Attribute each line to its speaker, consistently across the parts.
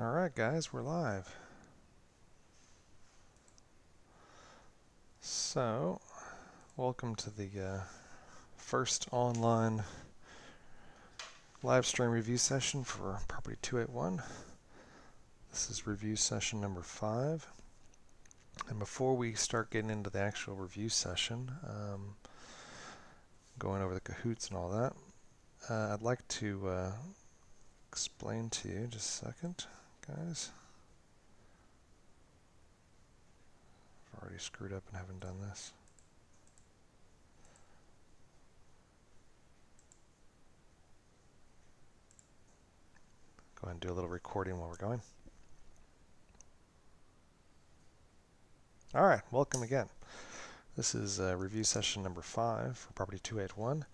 Speaker 1: Alright guys, we're live. So, welcome to the first online live stream review session for Property 281. This is review session number 5. And before we start getting into the actual review session, going over the Kahoots and all that, I'd like to explain to you, just a second, guys. I've already screwed up and haven't done this. Go ahead and do a little recording while we're going. Alright, welcome again. This is review session number 5 for Property 281,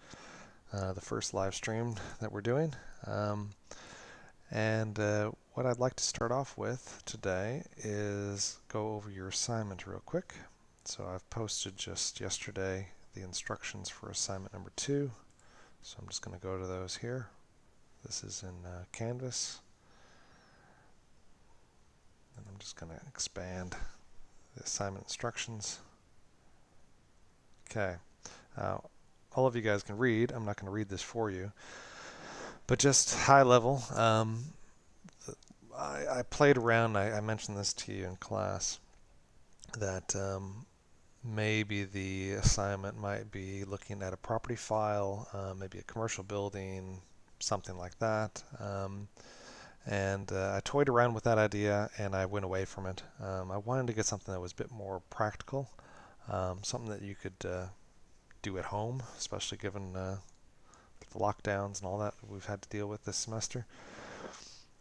Speaker 1: the first live stream that we're doing. What I'd like to start off with today is go over your assignment real quick. So I've posted just yesterday the instructions for assignment number 2. So I'm just going to go to those here. This is in Canvas. And I'm just going to expand the assignment instructions. Okay. All of you guys can read. I'm not going to read this for you. But just high level, I played around. I mentioned this to you in class, that maybe the assignment might be looking at a property file, maybe a commercial building, something like that. I toyed around with that idea and I went away from it. I wanted to get something that was a bit more practical, something that you could do at home, especially given the lockdowns and all that we've had to deal with this semester.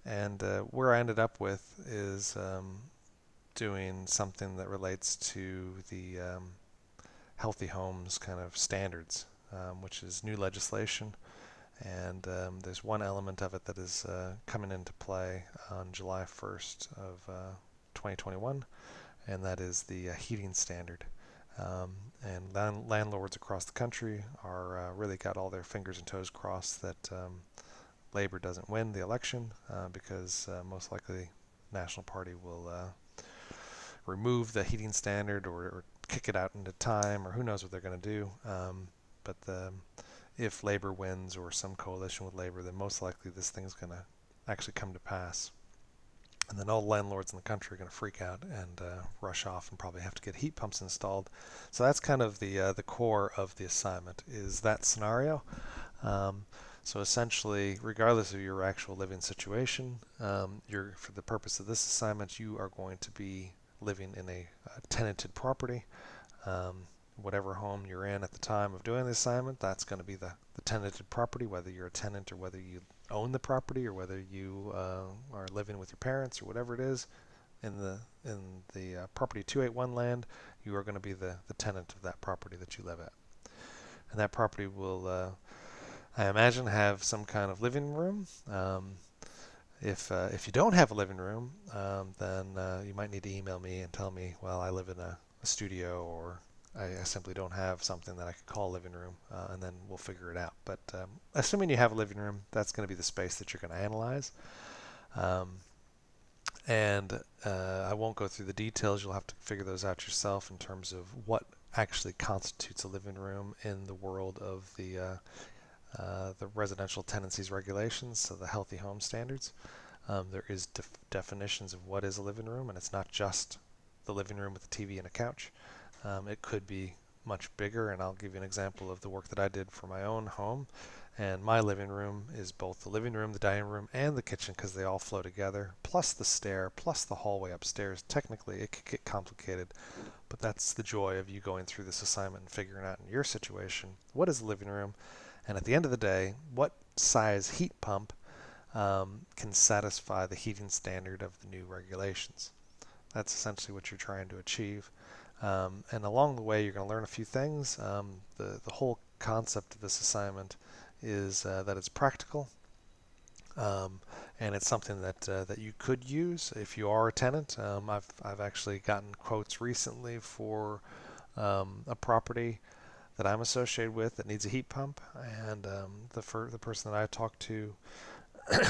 Speaker 1: And where I ended up with is doing something that relates to the healthy homes kind of standards, which is new legislation. And there's one element of it that is coming into play on July 1st of 2021, and that is the heating standard. Landlords across the country are really got all their fingers and toes crossed that Labor doesn't win the election because most likely the National Party will remove the heating standard or kick it out into time, or who knows what they're going to do. If Labor wins or some coalition with Labor, then most likely this thing's going to actually come to pass. And then all the landlords in the country are going to freak out and rush off and probably have to get heat pumps installed. So that's kind of the core of the assignment, is that scenario. So essentially, regardless of your actual living situation, for the purpose of this assignment, you are going to be living in a tenanted property. Whatever home you're in at the time of doing the assignment, that's going to be the tenanted property, whether you're a tenant or whether you own the property or whether you are living with your parents or whatever it is. In the Property 281 land, you are going to be the tenant of that property that you live at. And that property will, I imagine, have some kind of living room. If you don't have a living room, then you might need to email me and tell me, well, I live in a studio, or I simply don't have something that I could call a living room, and then we'll figure it out. But assuming you have a living room, that's going to be the space that you're going to analyze. I won't go through the details. You'll have to figure those out yourself in terms of what actually constitutes a living room in the world of the residential tenancies regulations, so the healthy home standards. There is definitions of what is a living room, and it's not just the living room with a TV and a couch. It could be much bigger, and I'll give you an example of the work that I did for my own home. And my living room is both the living room, the dining room, and the kitchen, because they all flow together, plus the stair, plus the hallway upstairs. Technically, it could get complicated, but that's the joy of you going through this assignment and figuring out in your situation, what is a living room? And at the end of the day, what size heat pump can satisfy the heating standard of the new regulations? That's essentially what you're trying to achieve. And along the way, you're going to learn a few things. The whole concept of this assignment is that it's practical, and it's something that you could use if you are a tenant. I've actually gotten quotes recently for a property that I'm associated with that needs a heat pump, and the person that I talked to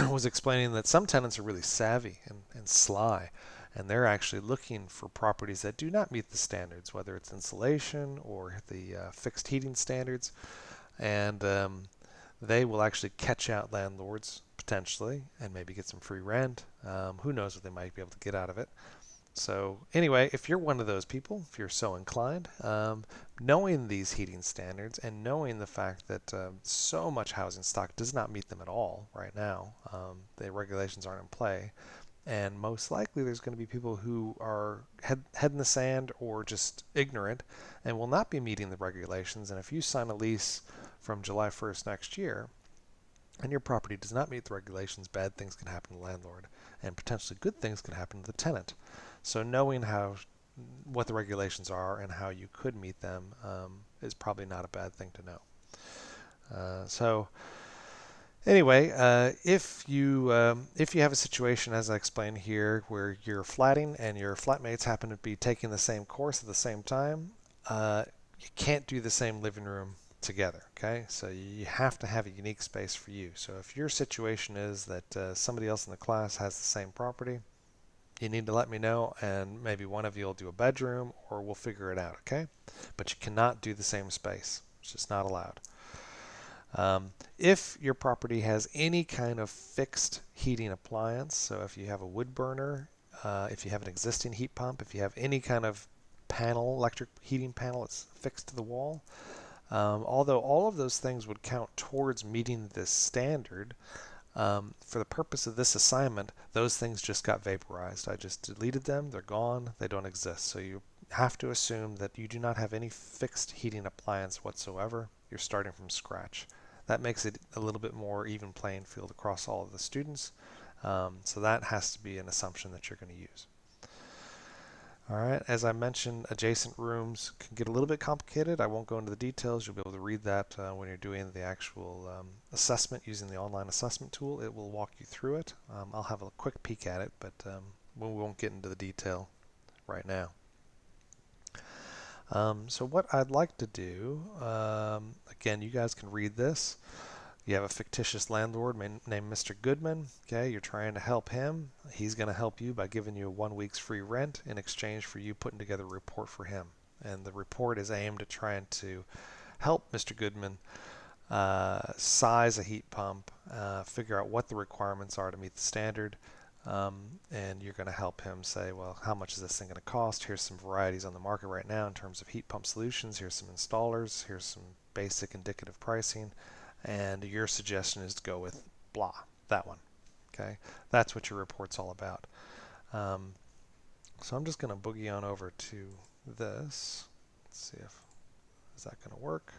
Speaker 1: was explaining that some tenants are really savvy and sly, and they're actually looking for properties that do not meet the standards, whether it's insulation or the fixed heating standards, and they will actually catch out landlords potentially and maybe get some free rent. Who knows what they might be able to get out of it. So anyway, if you're one of those people, if you're so inclined, knowing these heating standards and knowing the fact that so much housing stock does not meet them at all right now, the regulations aren't in play, and most likely there's going to be people who are head in the sand or just ignorant and will not be meeting the regulations. And if you sign a lease from July 1st next year, and your property does not meet the regulations, bad things can happen to the landlord, and potentially good things can happen to the tenant. So knowing what the regulations are and how you could meet them is probably not a bad thing to know. So anyway, if you have a situation, as I explained here, where you're flatting and your flatmates happen to be taking the same course at the same time, you can't do the same living room together. Okay, so you have to have a unique space for you. So if your situation is that somebody else in the class has the same property, you need to let me know, and maybe one of you will do a bedroom, or we'll figure it out. Okay, but you cannot do the same space. It's just not allowed. If your property has any kind of fixed heating appliance, so if you have a wood burner, if you have an existing heat pump, if you have any kind of panel, electric heating panel that's fixed to the wall, although all of those things would count towards meeting this standard, for the purpose of this assignment, those things just got vaporized. I just deleted them. They're gone. They don't exist. So you have to assume that you do not have any fixed heating appliance whatsoever. You're starting from scratch. That makes it a little bit more even playing field across all of the students. So that has to be an assumption that you're going to use. All right, as I mentioned, adjacent rooms can get a little bit complicated. I won't go into the details. You'll be able to read that when you're doing the actual assessment using the online assessment tool. It will walk you through it. I'll have a quick peek at it, but we won't get into the detail right now. So what I'd like to do, again, you guys can read this. You have a fictitious landlord named Mr. Goodman. Okay, you're trying to help him. He's going to help you by giving you 1 week's free rent in exchange for you putting together a report for him. And the report is aimed at trying to help Mr. Goodman size a heat pump, figure out what the requirements are to meet the standard, and you're going to help him say, well, how much is this thing going to cost? Here's some varieties on the market right now in terms of heat pump solutions. Here's some installers. Here's some basic indicative pricing. And your suggestion is to go with blah, that one. Okay, that's what your report's all about. So I'm just going to boogie on over to this. Let's see if is that going to work.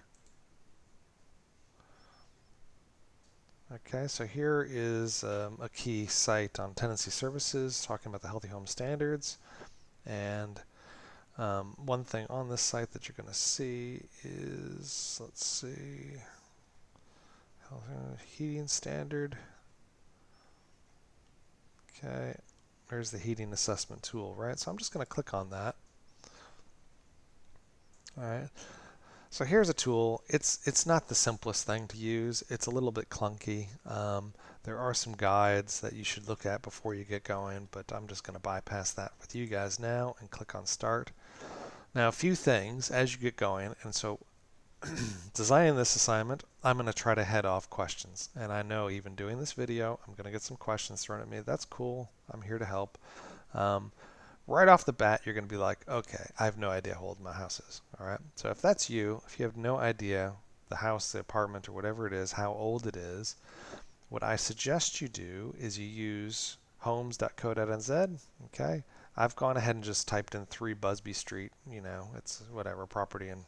Speaker 1: Okay, so here is a key site on tenancy services talking about the healthy home standards. And one thing on this site that you're going to see is, let's see, heating standard. Okay, there's the heating assessment tool, right? So I'm just going to click on that. All right. So here's a tool. It's not the simplest thing to use. It's a little bit clunky. There are some guides that you should look at before you get going, but I'm just going to bypass that with you guys now and click on Start. Now, a few things as you get going, and so designing this assignment, I'm going to try to head off questions. And I know even doing this video, I'm going to get some questions thrown at me. That's cool. I'm here to help. Right off the bat, you're going to be like, okay, I have no idea how old my house is. All right. So if that's you, if you have no idea the house, the apartment, or whatever it is, how old it is, what I suggest you do is you use homes.co.nz. Okay. I've gone ahead and just typed in 3 Busby Street. You know, it's whatever property in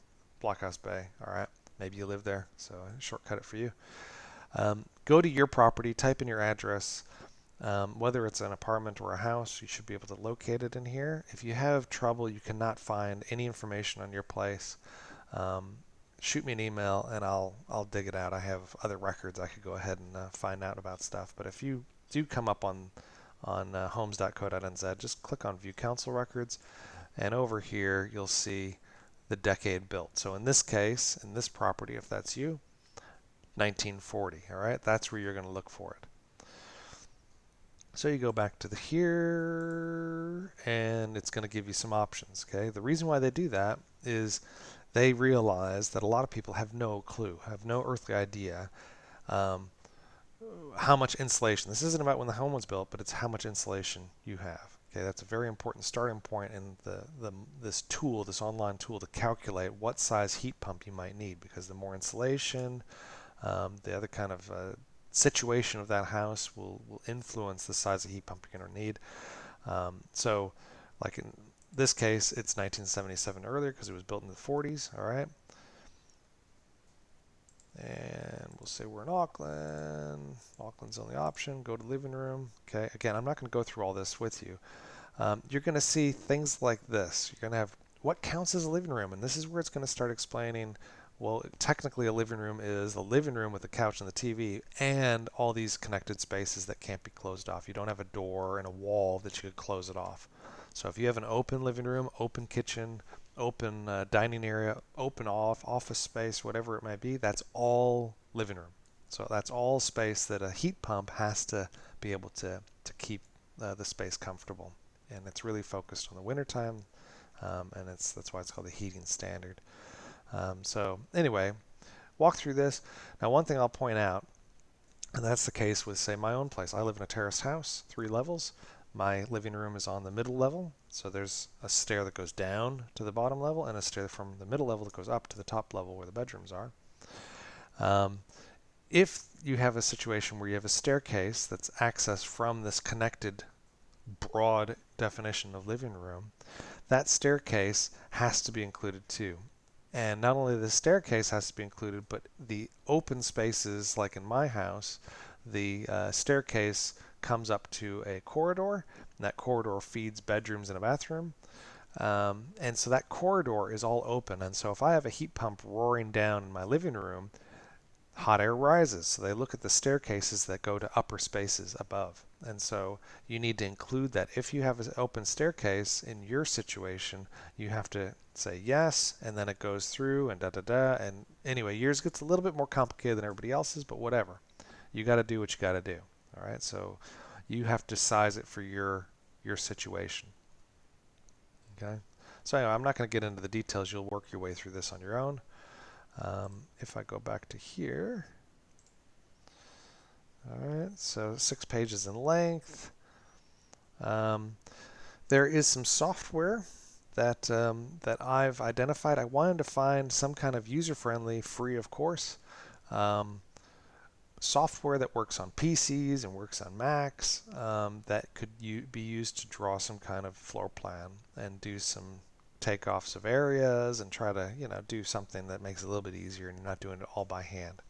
Speaker 1: Blockhouse Bay. All right. Maybe you live there, so I shortcut it for you. Go to your property, type in your address. Whether it's an apartment or a house, you should be able to locate it in here. If you have trouble, you cannot find any information on your place, shoot me an email and I'll dig it out. I have other records I could go ahead and find out about stuff. But if you do come up on homes.co.nz, just click on View Council Records, and over here you'll see the decade built. So in this case, in this property, if that's you, 1940. All right, that's where you're going to look for it. So you go back to the here, and it's going to give you some options. Okay, the reason why they do that is they realize that a lot of people have no clue, have no earthly idea um, how much insulation. This isn't about when the home was built, but it's how much insulation you have. Okay, that's a very important starting point in this tool, this online tool, to calculate what size heat pump you might need, because the more insulation, the other kind of situation of that house will influence the size of heat pump you're going to need. So, like in this case, it's 1977 earlier because it was built in the 40s. All right. And we'll say we're in Auckland. Auckland's the only option. Go to living room. Okay. Again, I'm not going to go through all this with you. You're going to see things like this. You're going to have what counts as a living room, and this is where it's going to start explaining. Well, technically a living room is a living room with a couch and the TV and all these connected spaces that can't be closed off. You don't have a door and a wall that you could close it off. So if you have an open living room, open kitchen, open dining area, open office space, whatever it might be, that's all living room. So that's all space that a heat pump has to be able to keep the space comfortable. And it's really focused on the wintertime, and that's why it's called the heating standard. So anyway, walk through this. Now, one thing I'll point out, and that's the case with, say, my own place. I live in a terraced house, 3 levels. My living room is on the middle level, so there's a stair that goes down to the bottom level and a stair from the middle level that goes up to the top level where the bedrooms are. If you have a situation where you have a staircase that's accessed from this connected broad definition of living room, that staircase has to be included too. And not only the staircase has to be included, but the open spaces, like in my house, the staircase comes up to a corridor, and that corridor feeds bedrooms and a bathroom. And so that corridor is all open. And so if I have a heat pump roaring down in my living room, hot air rises. So they look at the staircases that go to upper spaces above. And so you need to include that. If you have an open staircase in your situation, you have to say yes, and then it goes through and da-da-da. And anyway, yours gets a little bit more complicated than everybody else's, but whatever. You got to do what you got to do. All right, so you have to size it for your situation. Okay, so anyway, I'm not going to get into the details. You'll work your way through this on your own. If I go back to here, all right, so 6 pages in length. There is some software that I've identified. I wanted to find some kind of user-friendly, free of course, software that works on PCs and works on Macs that could be used to draw some kind of floor plan and do some takeoffs of areas and try to do something that makes it a little bit easier and you're not doing it all by hand.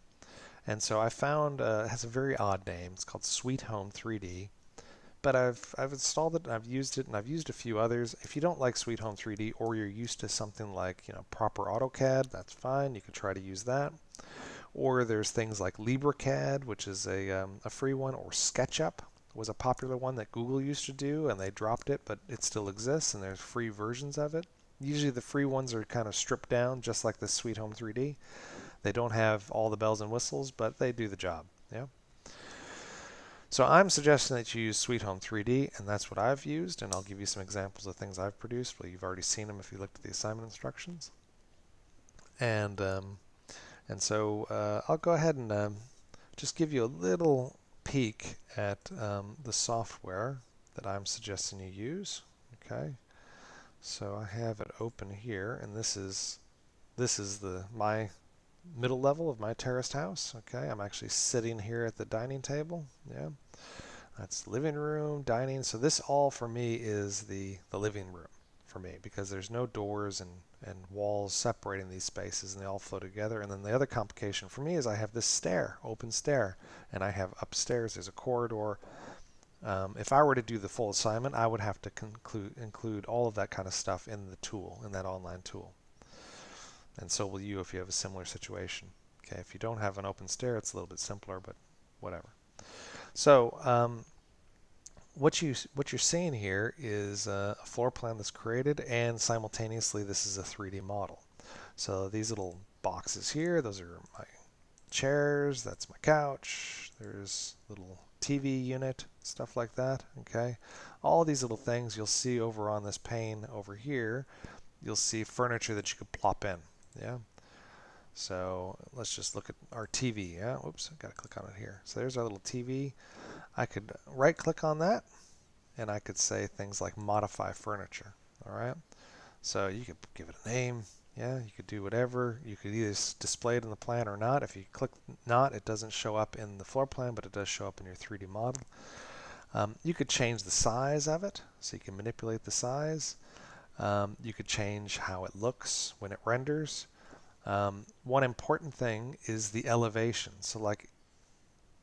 Speaker 1: And so I found it has a very odd name. It's called Sweet Home 3D. But I've installed it, and I've used it, and I've used a few others. If you don't like Sweet Home 3D, or you're used to something like proper AutoCAD, that's fine. You can try to use that. Or there's things like LibreCAD, which is a free one, or SketchUp was a popular one that Google used to do, and they dropped it, but it still exists, and there's free versions of it. Usually the free ones are kind of stripped down, just like the Sweet Home 3D. They don't have all the bells and whistles, but they do the job. Yeah. So I'm suggesting that you use Sweet Home 3D, and that's what I've used, and I'll give you some examples of things I've produced. Well, you've already seen them if you looked at the assignment instructions. And so I'll go ahead and just give you a little peek at the software that I'm suggesting you use. Okay, so I have it open here, and this is my middle level of my terraced house. Okay, I'm actually sitting here at the dining table. Yeah, that's living room, dining. So this all for me is the living room for me, because there's no doors and walls separating these spaces, and they all flow together. And then the other complication for me is I have this stair, open stair, and I have upstairs there's a corridor. If I were to do the full assignment, I would have to include all of that kind of stuff in the tool, in that online tool. And so will you if you have a similar situation. Okay, if you don't have an open stair, it's a little bit simpler, but whatever. So what you're seeing here is a floor plan that's created, and simultaneously this is a 3D model. So these little boxes here, those are my chairs, that's my couch, there's little TV unit, stuff like that, okay? All these little things you'll see over on this pane over here. You'll see furniture that you could plop in, yeah? So let's just look at our TV, yeah? Oops, I gotta click on it here. So there's our little TV. I could right click on that and I could say things like modify furniture, all right? So you could give it a name, yeah, you could do whatever. You could either display it in the plan or not. If you click not, it doesn't show up in the floor plan, but it does show up in your 3D model. You could change the size of it, so you can manipulate the size. You could change how it looks when it renders. One important thing is the elevation. So like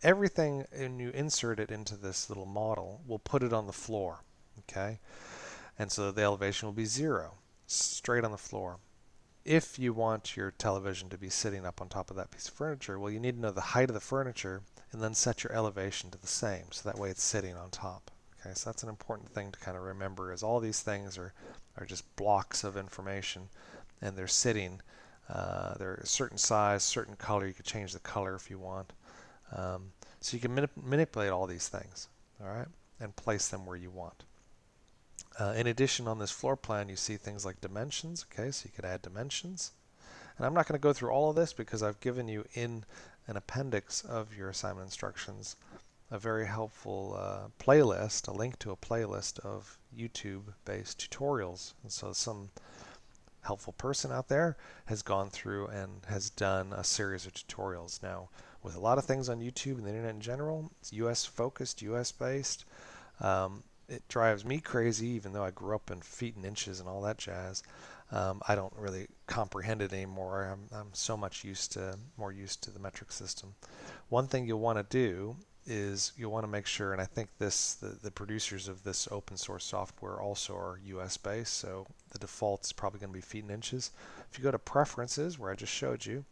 Speaker 1: everything, when you insert it into this little model, we'll put it on the floor, okay? And so the elevation will be 0, straight on the floor. If you want your television to be sitting up on top of that piece of furniture, well, you need to know the height of the furniture and then set your elevation to the same, so that way it's sitting on top. Okay, so that's an important thing to kind of remember, is all these things are just blocks of information, and they're sitting. They're a certain size, certain color. You could change the color if you want. So you can manipulate all these things, all right, and place them where you want. In addition, on this floor plan, you see things like dimensions. Okay, so you could add dimensions. And I'm not going to go through all of this because I've given you in an appendix of your assignment instructions a very helpful playlist, a link to a playlist of YouTube-based tutorials. And so some helpful person out there has gone through and has done a series of tutorials. Now, with a lot of things on YouTube and the internet in general, it's US focused, US based. It drives me crazy, even though I grew up in feet and inches and all that jazz. I don't really comprehend it anymore. I'm so much more used to the metric system. One thing you'll want to do is you'll want to make sure, and I think the producers of this open source software also are US based, so the default is probably going to be feet and inches. If you go to preferences, where I just showed you,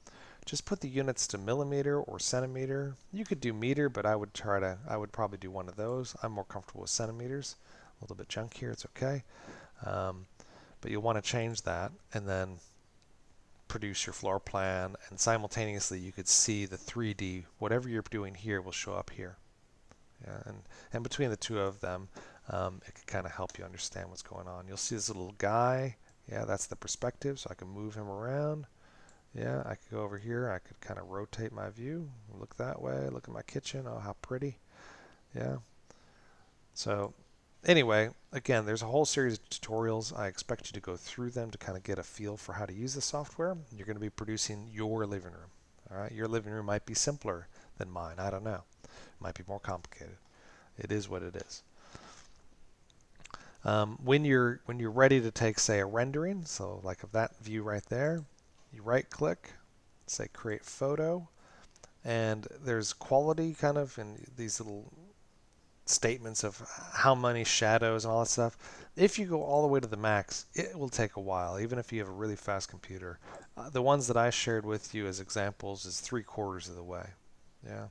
Speaker 1: just put the units to millimeter or centimeter. You could do meter, but I would probably do one of those. I'm more comfortable with centimeters. A little bit junk here, it's okay. But you'll want to change that and then produce your floor plan, and simultaneously you could see the 3D, whatever you're doing here will show up here. Yeah, and between the two of them, it can kind of help you understand what's going on. You'll see this little guy. Yeah, that's the perspective, so I can move him around. Yeah, I could go over here. I could kind of rotate my view, look that way, look at my kitchen. Oh, how pretty. Yeah. So anyway, again, there's a whole series of tutorials. I expect you to go through them to kind of get a feel for how to use the software. You're going to be producing your living room. All right, your living room might be simpler than mine. I don't know. It might be more complicated. It is what it is. When you're ready to take, say, a rendering, so like of that view right there, you right click, say create photo, and there's quality kind of in these little statements of how many shadows and all that stuff. If you go all the way to the max, it will take a while, even if you have a really fast computer. The ones that I shared with you as examples is 3/4 of the way. Yeah.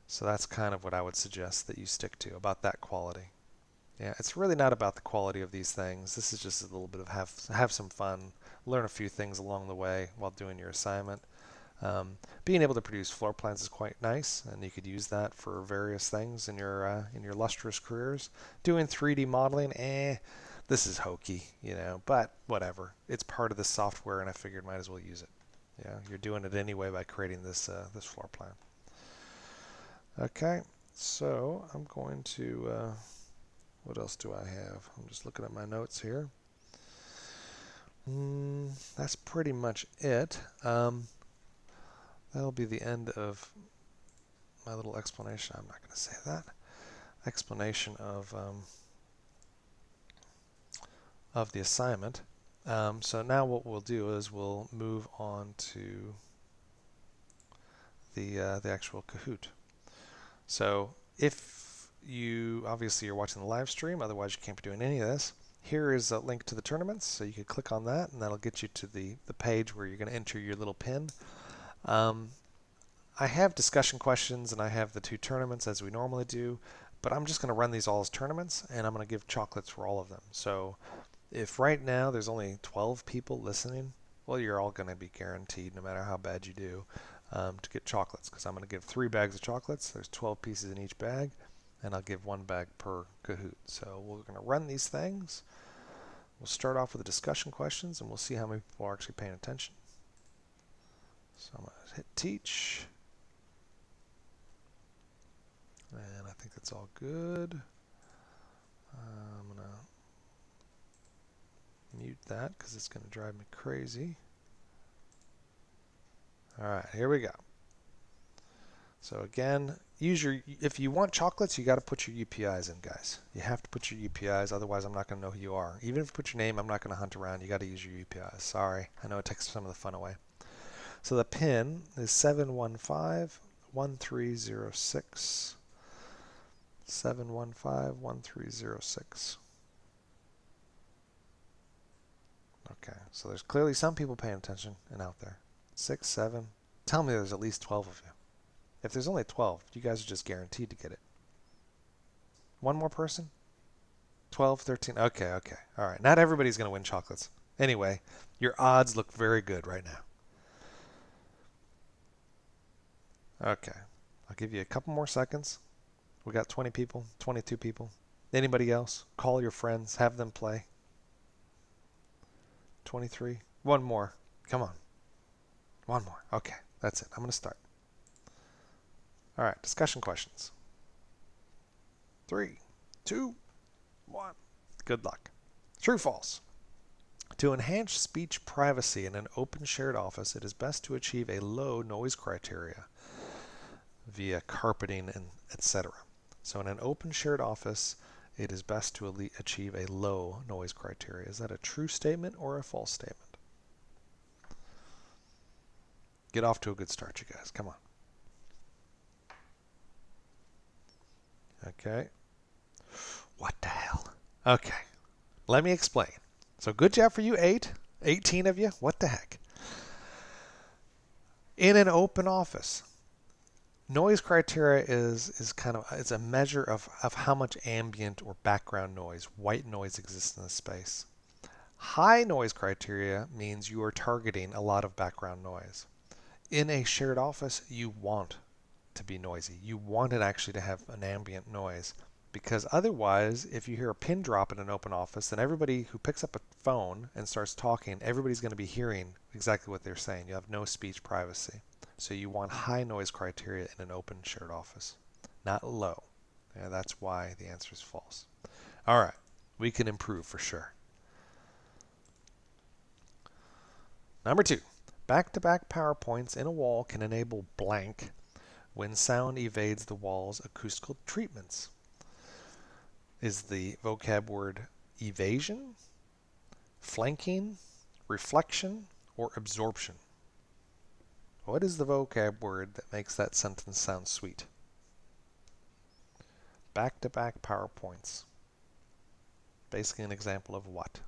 Speaker 1: So that's kind of what I would suggest that you stick to, about that quality. Yeah, it's really not about the quality of these things. This is just a little bit of have some fun, learn a few things along the way while doing your assignment. Being able to produce floor plans is quite nice, and you could use that for various things in your lustrous careers. Doing 3D modeling, this is hokey, you know, but whatever. It's part of the software, and I figured might as well use it. Yeah, you're doing it anyway by creating this this floor plan. Okay, so I'm going to. What else do I have? I'm just looking at my notes here. That's pretty much it. That'll be the end of my little explanation. I'm not going to say that. Explanation of the assignment. So now what we'll do is we'll move on to the actual Kahoot. So if you obviously you're watching the live stream, otherwise you can't be doing any of this. Here is a link to the tournaments, so you can click on that, and that'll get you to the page where you're going to enter your little pin. I have discussion questions, and I have the 2 tournaments as we normally do, but I'm just going to run these all as tournaments, and I'm going to give chocolates for all of them. So if right now there's only 12 people listening, well, you're all going to be guaranteed, no matter how bad you do. to get chocolates, because I'm going to give 3 bags of chocolates. There's 12 pieces in each bag, and I'll give 1 bag per Kahoot. So we're going to run these things. We'll start off with the discussion questions, and we'll see how many people are actually paying attention. So I'm going to hit teach. And I think that's all good. I'm going to mute that because it's going to drive me crazy. All right, here we go. So again, if you want chocolates, you got to put your UPIs in, guys. You have to put your UPIs, otherwise I'm not going to know who you are. Even if you put your name, I'm not going to hunt around. You got to use your UPIs. Sorry, I know it takes some of the fun away. So the PIN is 715-1306. 715-1306. Okay, so there's clearly some people paying attention and out there. 6, 7. Tell me there's at least 12 of you. If there's only 12, you guys are just guaranteed to get it. One more person? 12, 13. Okay. All right. Not everybody's going to win chocolates. Anyway, your odds look very good right now. Okay. I'll give you a couple more seconds. We got 20 people, 22 people. Anybody else? Call your friends. Have them play. 23. One more. Come on. One more. Okay. That's it. I'm going to start. All right. Discussion questions. 3, 2, 1. Good luck. True, false. To enhance speech privacy in an open shared office, it is best to achieve a low noise criteria via carpeting and etc. So in an open shared office, it is best to achieve a low noise criteria. Is that a true statement or a false statement? Get off to a good start, you guys. Come on. Okay. What the hell? Okay. Let me explain. So good job for you, 18 of you. What the heck? In an open office, noise criteria is kind of, it's a measure of how much ambient or background noise, white noise exists in the space. High noise criteria means you are targeting a lot of background noise. In a shared office, you want to be noisy. You want it actually to have an ambient noise, because otherwise, if you hear a pin drop in an open office, then everybody who picks up a phone and starts talking, everybody's going to be hearing exactly what they're saying. You have no speech privacy. So you want high noise criteria in an open shared office, not low. Yeah, that's why the answer is false. All right, we can improve for sure. Number 2, back-to-back PowerPoints in a wall can enable blank when sound evades the wall's acoustical treatments. Is the vocab word evasion, flanking, reflection, or absorption? What is the vocab word that makes that sentence sound sweet? Back-to-back PowerPoints. Basically an example of what?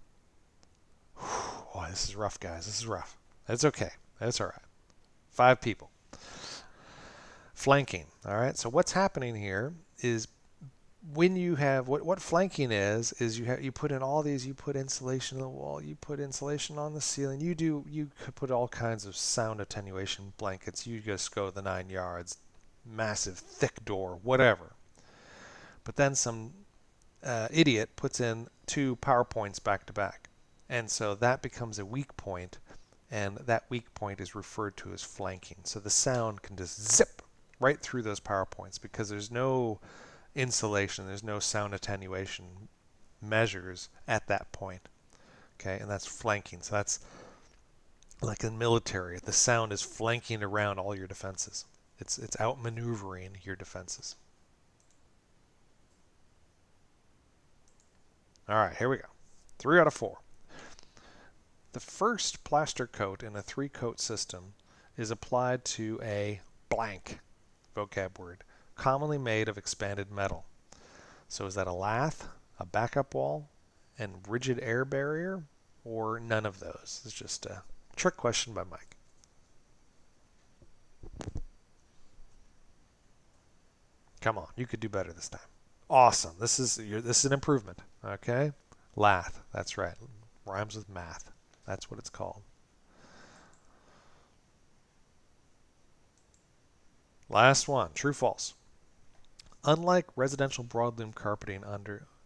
Speaker 1: Oh, this is rough, guys. This is rough. That's okay. That's all right. 5 people. Flanking. All right. So what's happening here is when you have what flanking is you put in all these, you put insulation on the wall, you put insulation on the ceiling, you could put all kinds of sound attenuation blankets, you just go the 9 yards, massive thick door, whatever. But then some idiot puts in 2 PowerPoints back to back, and so that becomes a weak point, and that weak point is referred to as flanking. So the sound can just zip right through those PowerPoints because there's no insulation, there's no sound attenuation measures at that point. Okay, and that's flanking. So that's like in military, the sound is flanking around all your defenses. It's outmaneuvering your defenses. All right, here we go. 3 out of 4. The first plaster coat in a 3-coat system is applied to a blank vocab word, commonly made of expanded metal. So is that a lath, a backup wall, and rigid air barrier, or none of those? It's just a trick question by Mike. Come on, you could do better this time. Awesome. This is an improvement. Okay? Lath. That's right. Rhymes with math. That's what it's called. Last one, true, false. Unlike residential broadloom carpeting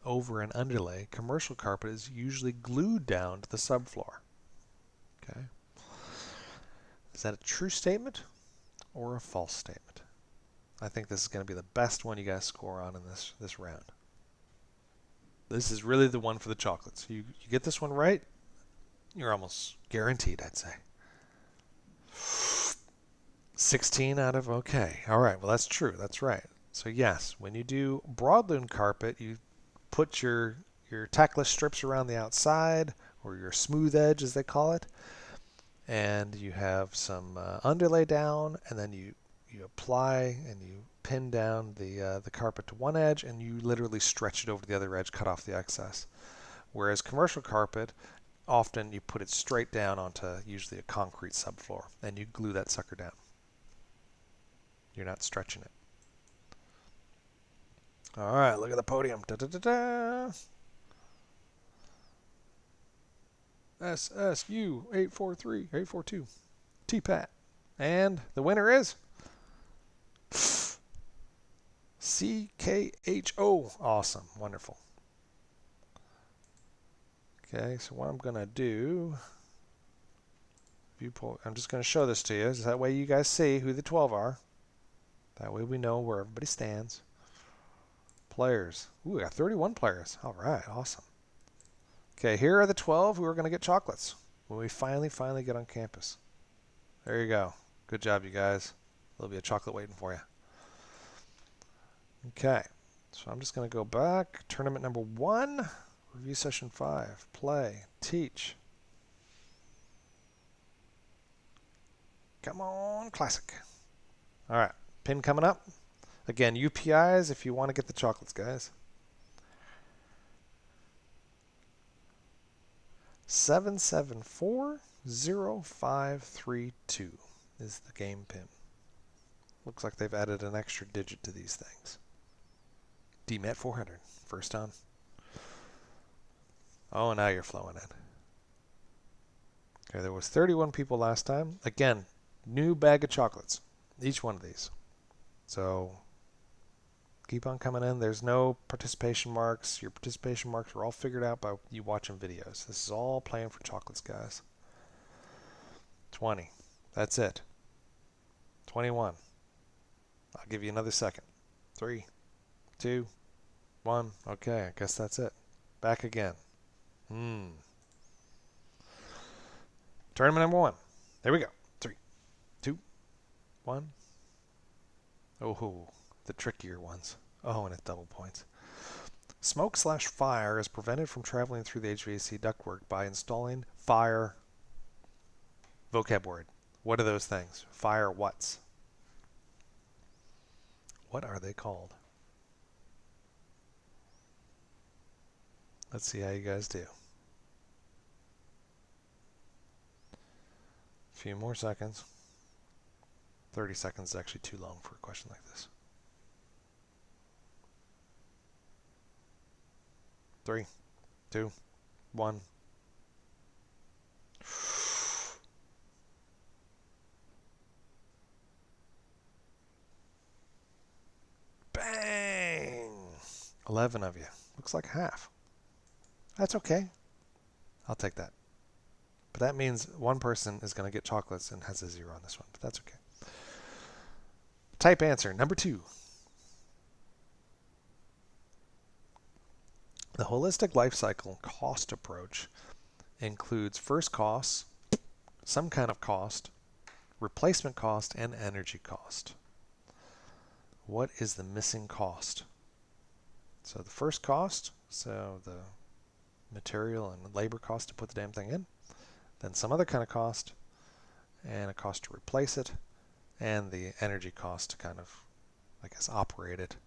Speaker 1: over an underlay, commercial carpet is usually glued down to the subfloor. Okay. Is that a true statement or a false statement? I think this is going to be the best one you guys score on in this round. This is really the one for the chocolates. You get this one right, you're almost guaranteed, I'd say. 16 out of, okay. All right, well, that's true. That's right. So yes, when you do broadloom carpet, you put your tackless strips around the outside, or your smooth edge as they call it, and you have some underlay down, and then you apply and you pin down the carpet to one edge, and you literally stretch it over to the other edge, cut off the excess. Whereas commercial carpet, often you put it straight down onto usually a concrete subfloor, and you glue that sucker down. You're not stretching it. All right, look at the podium. Da, da, da, da. SSU 843, 842. T-Pat. And the winner is CKHO. Awesome. Wonderful. Okay, so what I'm going to do, viewport, I'm just going to show this to you. So that way you guys see who the 12 are. That way we know where everybody stands. Players. Ooh, we got 31 players. All right, awesome. Okay, here are the 12 who are going to get chocolates when we finally get on campus. There you go. Good job, you guys. There'll be a chocolate waiting for you. Okay, so I'm just going to go back. Tournament number 1, review session 5, play, teach. Come on, classic. All right, pin coming up. Again, UPIs if you want to get the chocolates, guys. 7740532 is the game pin. Looks like they've added an extra digit to these things. DMAT 400, first on. Oh, now you're flowing in. Okay, there was 31 people last time. Again, new bag of chocolates, each one of these. So keep on coming in. There's no participation marks. Your participation marks are all figured out by you watching videos. This is all playing for chocolates, guys. 20. That's it. 21. I'll give you another second. 3, 2, 1. Okay, I guess that's it. Back again. Tournament number 1. There we go. 3, 2, 1. Oh, the trickier ones. Oh, and it's double points. Smoke/fire is prevented from traveling through the HVAC ductwork by installing fire vocab word. What are those things? Fire whats? What are they called? Let's see how you guys do. A few more seconds. 30 seconds is actually too long for a question like this. 3, 2, 1. Bang! 11 of you. Looks like half. That's okay. I'll take that. But that means one person is going to get chocolates and has a 0 on this one. But that's okay. Type answer. Number 2. The holistic life cycle cost approach includes first costs, some kind of cost, replacement cost, and energy cost. What is the missing cost? So the first cost, so the material and labor cost to put the damn thing in, then some other kind of cost, and a cost to replace it, and the energy cost to kind of, I guess, operate it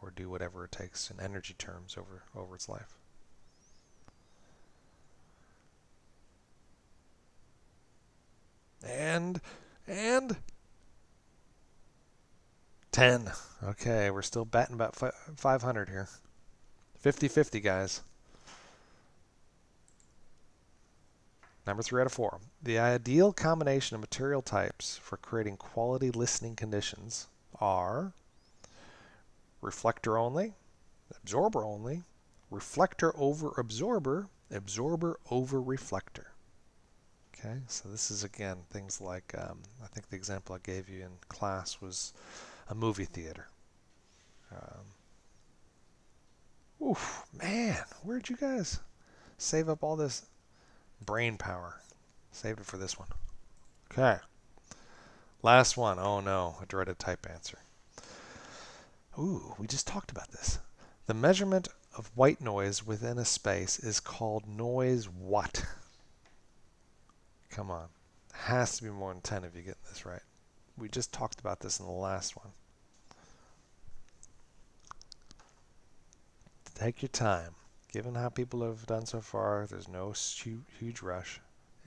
Speaker 1: or do whatever it takes in energy terms over its life. And 10. Okay, we're still batting about 500 here. 50-50, guys. Number 3 out of 4. The ideal combination of material types for creating quality listening conditions, are reflector only, absorber only, reflector over absorber, absorber over reflector. Okay, so this is again things like, I think the example I gave you in class was a movie theater. Oof, man, where'd you guys save up all this brain power? Saved it for this one. Okay, last one. Oh no, a dreaded type answer. Ooh, we just talked about this. The measurement of white noise within a space is called noise what? Come on. It has to be more than 10 if you get this right. We just talked about this in the last one. Take your time. Given how people have done so far, there's no huge rush.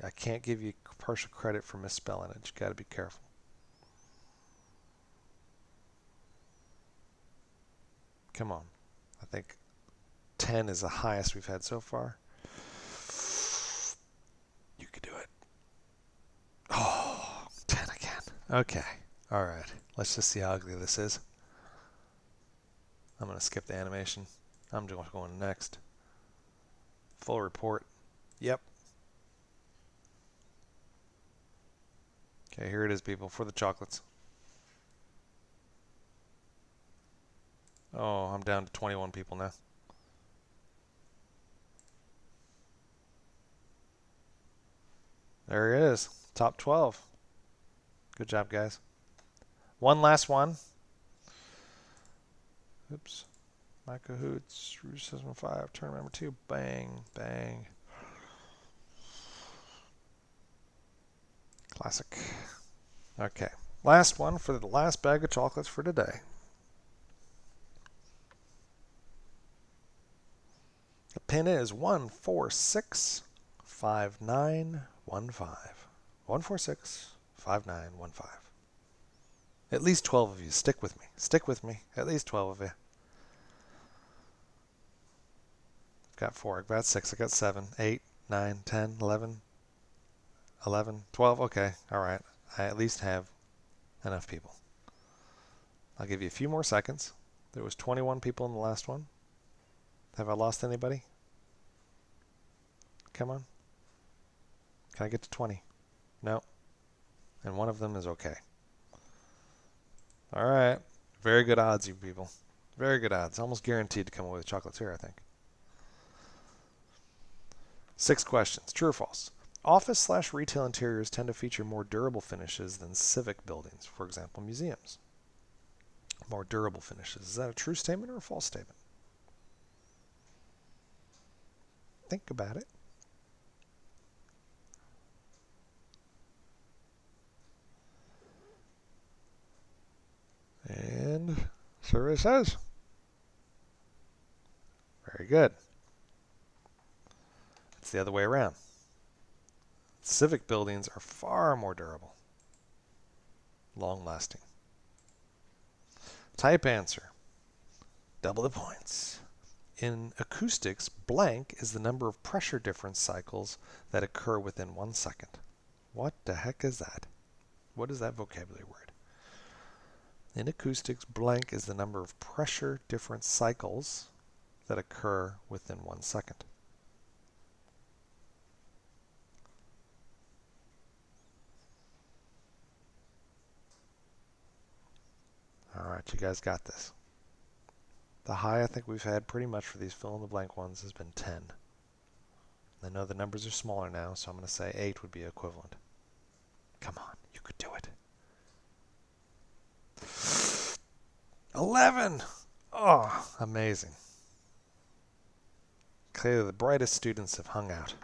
Speaker 1: I can't give you partial credit for misspelling it. You got to be careful. Come on. I think 10 is the highest we've had so far. You could do it. Oh, 10 again. Okay. All right. Let's just see how ugly this is. I'm going to skip the animation. I'm just going next. Full report. Yep. Okay, here it is, people, for the chocolates. Oh, I'm down to 21 people now. There it is. Top 12. Good job, guys. One last one. Oops. My Cahoots, Rouge 715, turn number 2. Bang, bang. Classic. Okay. Last one for the last bag of chocolates for today. The pin is 1465915. 1465915. At least 12 of you. Stick with me. Stick with me. At least 12 of you. I've got 4. I've got 6. I've got 7, 8, 9, 10, 11, 12. Okay. All right. I at least have enough people. I'll give you a few more seconds. There was 21 people in the last one. Have I lost anybody? Come on. Can I get to 20? No. And one of them is okay. All right. Very good odds, you people. Very good odds. Almost guaranteed to come away with chocolates here, I think. 6 questions. True or false? Office/retail interiors tend to feature more durable finishes than civic buildings, for example, museums. More durable finishes. Is that a true statement or a false statement? Think about it. And survey says. Very good. It's the other way around. Civic buildings are far more durable, long-lasting. Type answer. Double the points. In acoustics, blank is the number of pressure difference cycles that occur within 1 second. What the heck is that? What is that vocabulary word? In acoustics, blank is the number of pressure difference cycles that occur within 1 second. All right, you guys got this. The high I think we've had pretty much for these fill-in-the-blank ones has been 10. I know the numbers are smaller now, so I'm going to say 8 would be equivalent. Come on, you could do it. 11! Oh, amazing. Clearly the brightest students have hung out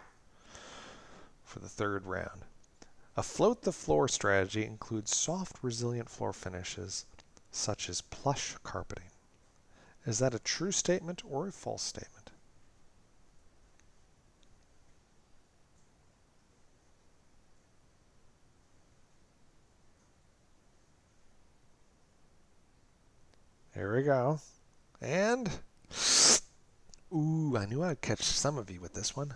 Speaker 1: for the third round. A float-the-floor strategy includes soft, resilient floor finishes such as plush carpeting. Is that a true statement or a false statement? Here we go. And, ooh, I knew I'd catch some of you with this one.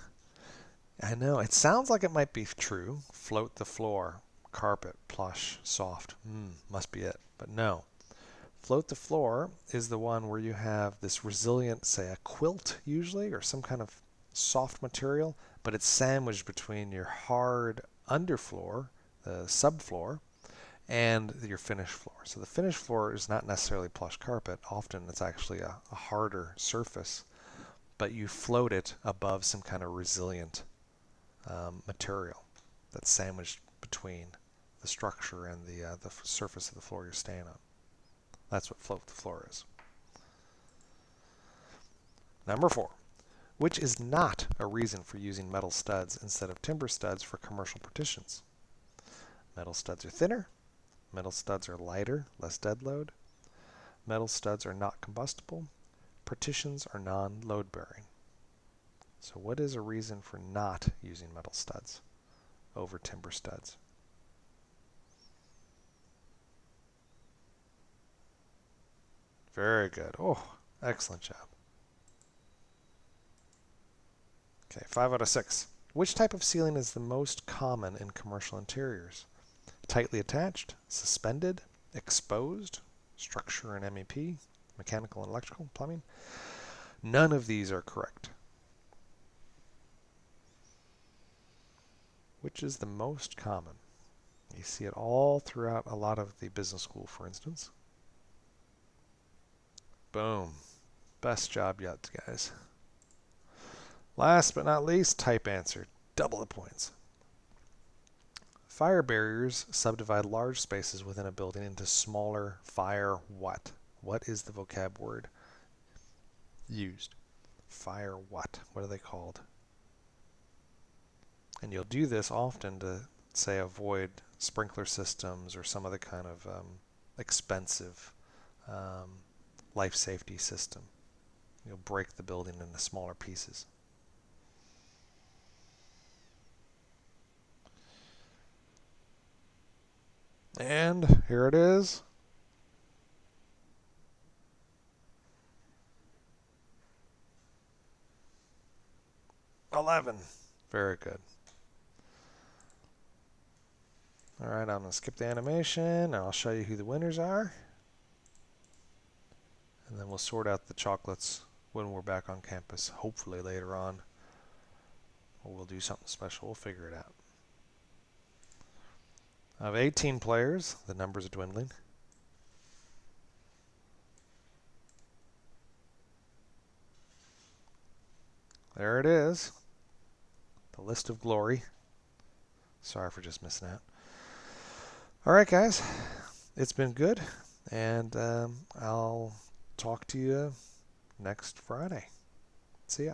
Speaker 1: I know, it sounds like it might be true. Float the floor, carpet, plush, soft. Must be it. But no. Float the floor is the one where you have this resilient, say a quilt usually, or some kind of soft material, but it's sandwiched between your hard underfloor, the subfloor, and your finished floor. So the finished floor is not necessarily plush carpet. Often it's actually a harder surface, but you float it above some kind of resilient material that's sandwiched between the structure and the surface of the floor you're staying on. That's what float the floor is. Number 4, which is not a reason for using metal studs instead of timber studs for commercial partitions. Metal studs are thinner. Metal studs are lighter, less dead load. Metal studs are not combustible. Partitions are non-load bearing. So what is a reason for not using metal studs over timber studs? Very good. Oh, excellent job. Okay, 5 out of 6. Which type of ceiling is the most common in commercial interiors? Tightly attached, suspended, exposed, structure and MEP, mechanical and electrical, plumbing. None of these are correct. Which is the most common? You see it all throughout a lot of the business school, for instance. Boom. Best job yet, guys. Last but not least, type answer. Double the points. Fire barriers subdivide large spaces within a building into smaller fire what? What is the vocab word used? Fire what? What are they called? And you'll do this often to, say, avoid sprinkler systems or some other kind of expensive life safety system. You'll break the building into smaller pieces. And here it is. $11. Very good. All right, I'm going to skip the animation, and I'll show you who the winners are. And then we'll sort out the chocolates when we're back on campus, hopefully later on. Or we'll do something special. We'll figure it out. I have 18 players. The numbers are dwindling. There it is. The list of glory. Sorry for just missing out. All right, guys. It's been good. And I'll talk to you next Friday. See ya.